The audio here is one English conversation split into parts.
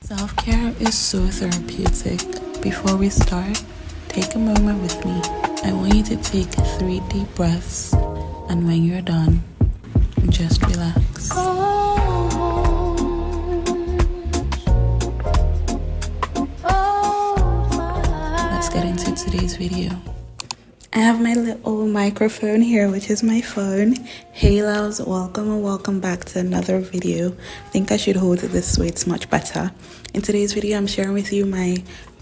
Self-care is so therapeutic. Before we start, take a moment with me. I want you to take 3 deep breaths, and when you're done, just relax. Let's get into today's video. I have my little microphone here, which is my phone. Hey loves, welcome and welcome back to another video. I think I should hold it this way, it's much better. In today's video, I'm sharing with you my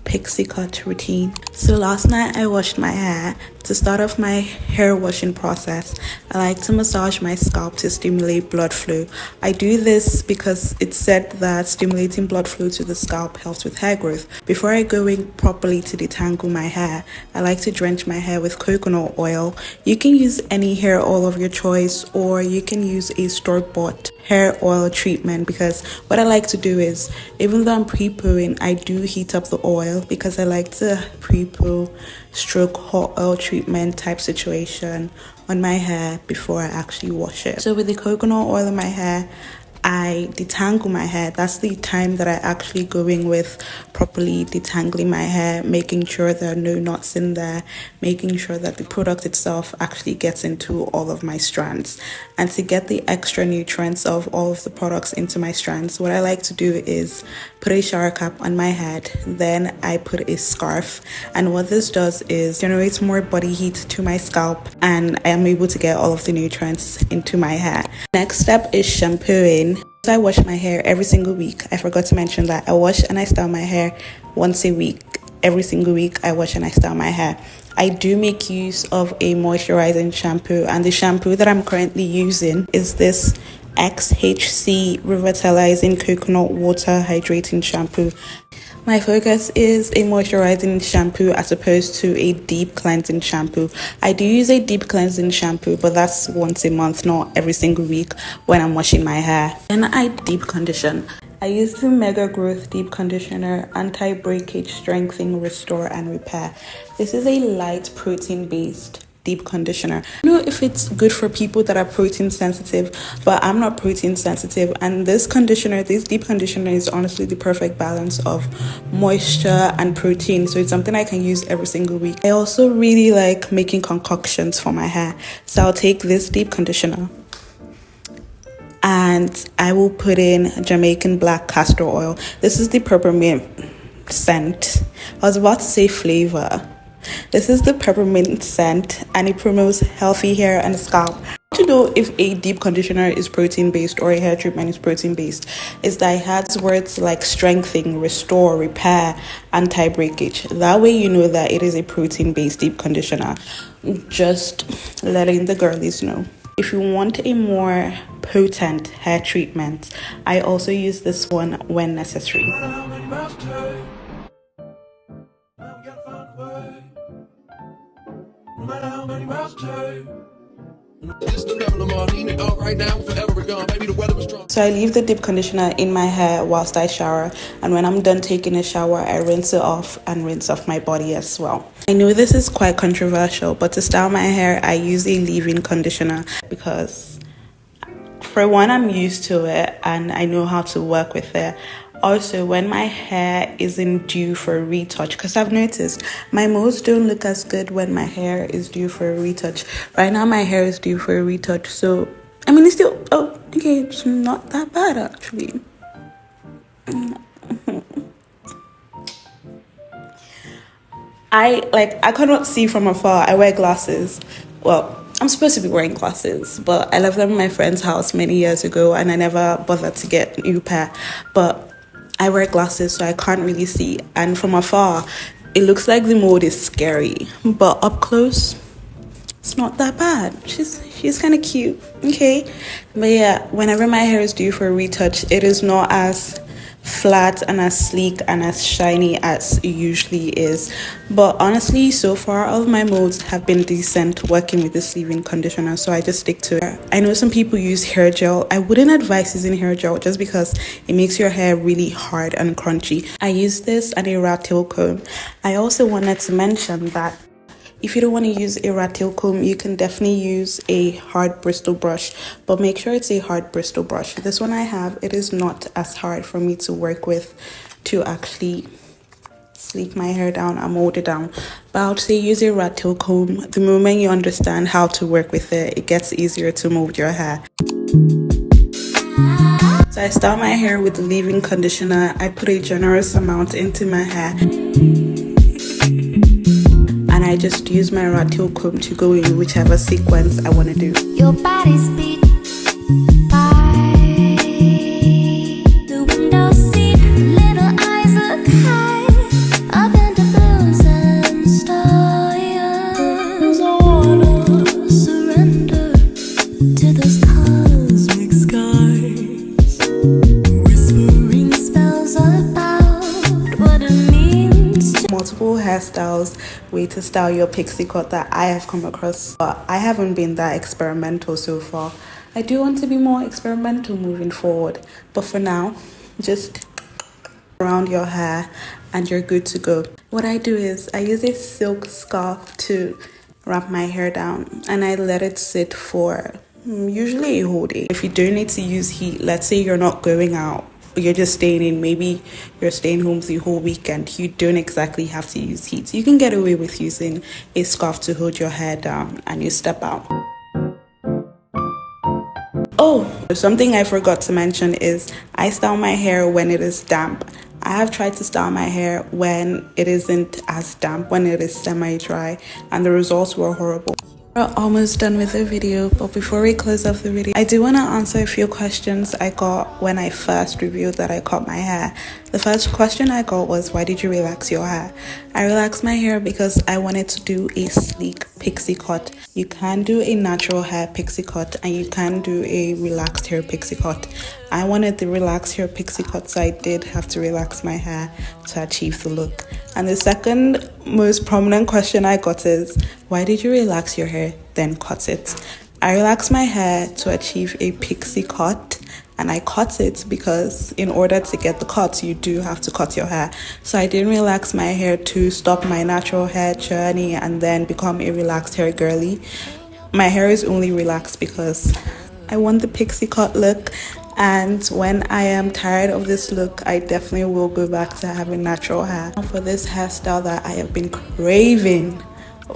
pixie cut routine. So last night I washed my hair. To start off my hair washing process, I like to massage my scalp to stimulate blood flow. I do this because it's said that stimulating blood flow to the scalp helps with hair growth. Before I go in properly to detangle my hair, I like to drench my hair with coconut oil. You can use any hair oil of your choice, or you can use a store-bought hair oil treatment, because what I like to do is, even though I'm pre-pooing, I do heat up the oil because I like to pre-poo stroke hot oil treatment type situation on my hair before I actually wash it. So with the coconut oil in my hair, I detangle my hair. That's the time that I actually go in with properly detangling my hair, making sure there are no knots in there, making sure that the product itself actually gets into all of my strands. And to get the extra nutrients of all of the products into my strands, what I like to do is put a shower cap on my head, then I put a scarf, and what this does is generates more body heat to my scalp, and I am able to get all of the nutrients into my hair. Next step is shampooing. So I wash my hair every single week. I forgot to mention that I wash and I style my hair once a week. Every single week I wash and I style my hair. I do make use of a moisturizing shampoo, and the shampoo that I'm currently using is this XHC Revitalizing Coconut Water Hydrating Shampoo. My focus is a moisturizing shampoo as opposed to a deep cleansing shampoo. I do use a deep cleansing shampoo, but that's once a month, not every single week when I'm washing my hair. Then I deep condition. I use the Mega Growth Deep Conditioner Anti-Breakage Strengthening Restore and Repair. This is a light protein based deep conditioner. I don't know if it's good for people that are protein sensitive, but I'm not protein sensitive, and this deep conditioner is honestly the perfect balance of moisture and protein, so it's something I can use every single week. I also really like making concoctions for my hair, so I'll take this deep conditioner and I will put in Jamaican black castor oil. This is the peppermint scent. I was about to say flavor. This is the peppermint scent, and it promotes healthy hair and scalp. To know if a deep conditioner is protein based or a hair treatment is protein based is that it has words like strengthening, restore, repair, anti-breakage. That way you know that it is a protein based deep conditioner. Just letting the girlies know. If you want a more potent hair treatment, I also use this one when necessary. So I leave the deep conditioner in my hair whilst I shower, and when I'm done taking a shower, I rinse it off and rinse off my body as well. I know this is quite controversial, but to style my hair, I use a leave-in conditioner because, for one, I'm used to it and I know how to work with it. Also, when my hair isn't due for a retouch, because I've noticed my moles don't look as good when my hair is due for a retouch. Right now my hair is due for a retouch, so I mean it's still okay, it's not that bad actually. I cannot see from afar. I wear glasses. Well, I'm supposed to be wearing glasses, but I left them in my friend's house many years ago and I never bothered to get a new pair. But I wear glasses, so I can't really see, and from afar it looks like the mold is scary, but up close it's not that bad. She's kind of cute, okay? But yeah, whenever my hair is due for a retouch, it is not as flat and as sleek and as shiny as it usually is. But honestly, so far all of my molds have been decent working with this leave-in conditioner, so I just stick to it. I know some people use hair gel. I wouldn't advise using hair gel just because it makes your hair really hard and crunchy. I use this and a rat tail comb. I also wanted to mention that If you don't want to use a rat tail comb, you can definitely use a hard bristle brush, but make sure it's a hard bristle brush. This one I have, it is not as hard for me to work with to actually sleek my hair down and mold it down. But I would say use a rat tail comb. The moment you understand how to work with it, it gets easier to mold your hair. So I start my hair with the leave-in conditioner. I put a generous amount into my hair. And I just use my rat tail comb to go in whichever sequence I want to do. Your body's beat by the window seat. Little eyes look high up into blues and stars. I wanna surrender to those cosmic skies, whispering spells about what it means to Multiple hairstyles, way to style your pixie cut that I have come across, but I haven't been that experimental so far. I do want to be more experimental moving forward, but for now, just around your hair and you're good to go. What I do is I use a silk scarf to wrap my hair down and I let it sit for usually a whole day. If you do need to use heat, let's say you're not going out, you're just staying in, maybe you're staying home the whole weekend, you don't exactly have to use heat. You can get away with using a scarf to hold your hair down and you step out. Oh, something I forgot to mention is I style my hair when it is damp. I have tried to style my hair when it isn't as damp, when it is semi-dry, and the results were horrible. We're almost done with the video, but before we close off the video, I do want to answer a few questions I got when I first revealed that I cut my hair. The first question I got was, why did you relax your hair? I relaxed my hair because I wanted to do a sleek pixie cut. You can do a natural hair pixie cut and you can do a relaxed hair pixie cut. I wanted the relaxed hair pixie cut, so I did have to relax my hair to achieve the look. And the second most prominent question I got is, why did you relax your hair then cut it? I relaxed my hair to achieve a pixie cut, and I cut it because in order to get the cut, you do have to cut your hair. So I didn't relax my hair to stop my natural hair journey and then become a relaxed hair girly. My hair is only relaxed because I want the pixie cut look, and when I am tired of this look, I definitely will go back to having natural hair. For this hairstyle that I have been craving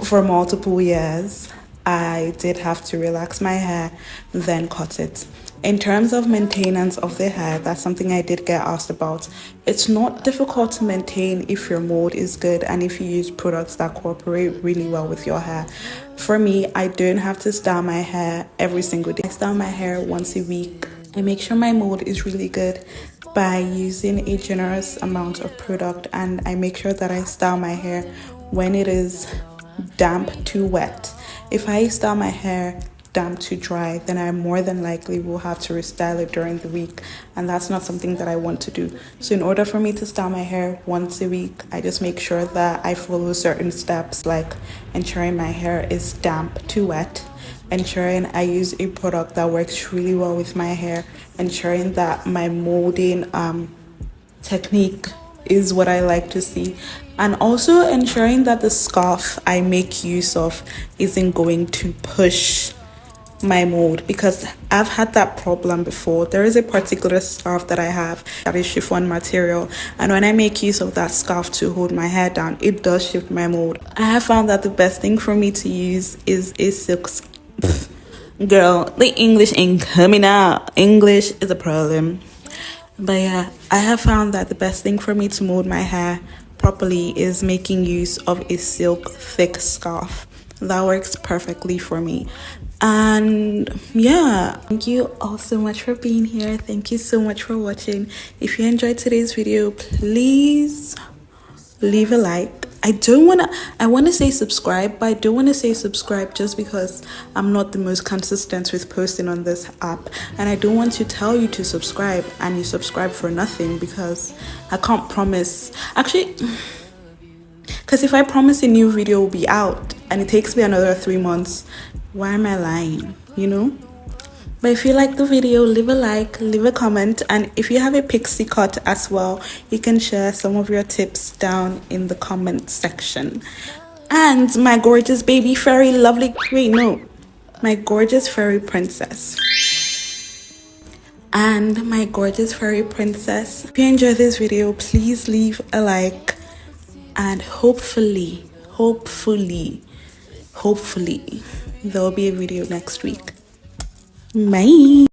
for multiple years, I did have to relax my hair, then cut it. In terms of maintenance of the hair, that's something I did get asked about. It's not difficult to maintain if your mold is good and if you use products that cooperate really well with your hair. For me, I don't have to style my hair every single day. I style my hair once a week. I make sure my mold is really good by using a generous amount of product, and I make sure that I style my hair when it is damp to wet. If I style my hair damp to dry, then I more than likely will have to restyle it during the week, and that's not something that I want to do. So in order for me to style my hair once a week, I just make sure that I follow certain steps, like ensuring my hair is damp to wet, ensuring I use a product that works really well with my hair, ensuring that my molding technique is what I like to see, and also ensuring that the scarf I make use of isn't going to push my mold, because I've had that problem before. There is a particular scarf that I have that is chiffon material, and when I make use of that scarf to hold my hair down, it does shift my mold. I have found that the best thing for me to use is a silk girl, the English ain't coming out. English is a problem. But yeah, I have found that the best thing for me to mold my hair properly is making use of a silk thick scarf. That works perfectly for me. And yeah, thank you all so much for being here. Thank you so much for watching. If you enjoyed today's video, please leave a like. I want to say subscribe, but I don't want to say subscribe just because I'm not the most consistent with posting on this app, and I don't want to tell you to subscribe and you subscribe for nothing, because I can't promise. Actually, because if I promise a new video will be out and it takes me another 3 months, why am I lying, you know? But if you like the video, leave a like, leave a comment, and if you have a pixie cut as well, you can share some of your tips down in the comment section. and my gorgeous baby fairy lovely, wait, no, my gorgeous fairy princess. And my gorgeous fairy princess, if you enjoyed this video, please leave a like, and hopefully there will be a video next week. Bye.